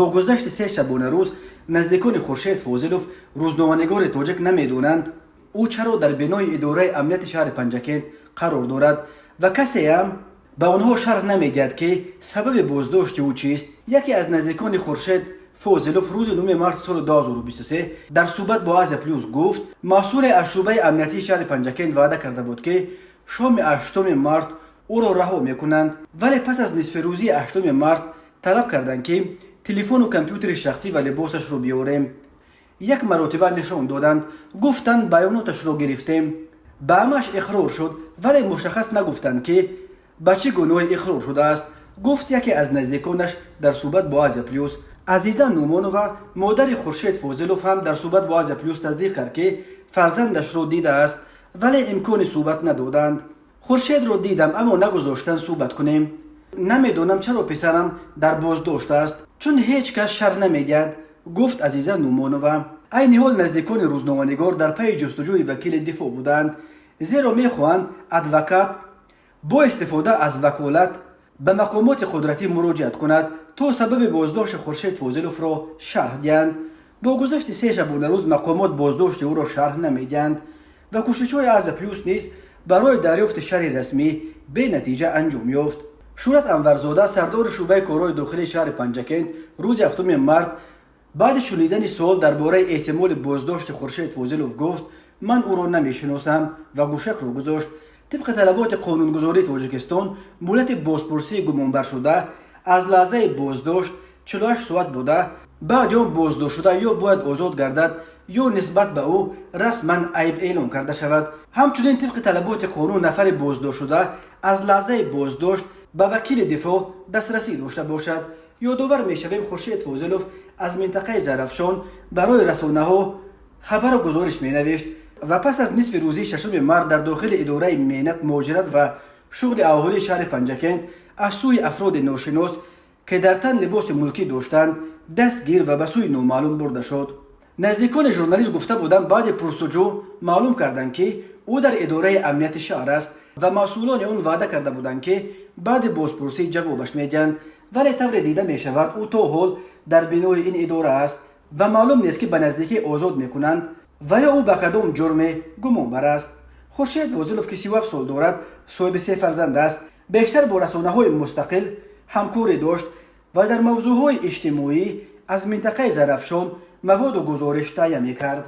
با گذشت 3 شبانه روز نزدیکان خورشید فوزلوف روزنامه‌نگار تاجیک نمیدونند او چرا در بنای اداره امنیت شهر پنجکند قرار دارد و کسی هم به آنها شرح نمیدهد که سبب بازداشت او چیست. یکی از نزدیکان خورشید فوزلوف روز 9 مارس سال 2023 در صحبت با از پلوس گفت مسئول از شعبه امنیتی شهر پنجکند وعده کرده بود که شام 8 مارس او را رها میکنند، ولی پس از نصف روزی 8 مارس طلب کردند که تلفن و کامپیوتر شخصی و لباسش رو بیاریم. یک مرتبه نشان دادند، گفتند بیاناتش رو گرفتیم. به همش اقرار شد، ولی مشخص نگفتند که به چه گناهی اقرار شده است. گفت یکی از نزدیکانش در صحبت با از پلوس. عزیزا نومانووا مادر خورشید فوزلوف هم در صحبت با از پلوس تصدیق کرد که فرزندش رو دیده است، ولی امکان صحبت ندادند. خورشید رو دیدم اما نگذاشتن صحبت کنیم. نمیدونم چرا پسرم در بازداشت است، چون هیچ کس شر نمیدهد، گفت عزیزا نومانووا. عین حال نزدیکان روزنامه‌نگار در پی جستجوی وکیل دفاع بودند، زیرا میخواهند ادوکات با استفاده از وکالت به مقامات قدرتی مراجعت کند تا سبب بازداشت خورشید فوزلوف را شرح دهند. با گذشت 3 شبانه روز مقامات بازداشت او را شرح نمیدهند و کوشش‌های از پلوس نیز برای دریافت شرح رسمی به نتیجه انجام یافت. شورت انورزاده سردار شعبه کارهای داخلی شهر پنجکند روز 7 مارس بعد شنیدن سوال درباره احتمال بازداشت خورشید فوزلوف گفت من او را نمیشناسم و گوشک را گذاشت. طبق طلبات قانونگذاری تاجیکستان مهلت بازپرسی گمانبر شده از لحظه بازداشت 48 ساعت بوده. بعد آن بازداشت شده یا باید آزاد گردد یا نسبت به او رسما عیب اعلام کرده شود. همچنین طبق طلبات قانون نفر بازداشت شده از لحظه بازداشت به وکیل دفاع دسترسی داشته باشد. یادآور میشویم خورشید فوزلوف از منطقه زرافشان برای رسانه‌ها خبر و گزارش مینوشت و پس از نصف روزی 6 مارس در داخل اداره مهنت، مهاجرت و شغل اهالی شهر پنجکند از سوی افراد ناشناس که در تن لباس ملکی داشتند دستگیر و به سوی نامعلوم برده شد. نزدیکان ژورنالیست گفته بودند بعد پرسجو معلوم کردند که او در اداره امنیت شهر است و مسئولان آن وعده کرده بودند که بعد بازپرسی جوابش میدهند، ولی طور دیده می شود او تا حال در بنای این اداره است و معلوم نیست که به نزدیکی آزاد میکنند و یا او به کدام جرم گمانبر است. خورشید فوزلوف که 37 سال دارد، صاحب 3 فرزند است، بیشتر با رسانه‌های مستقل همکاری داشت و در موضوعهای اجتماعی از منطقه زرافشان مواد و گزارش تهیه می‌کرد.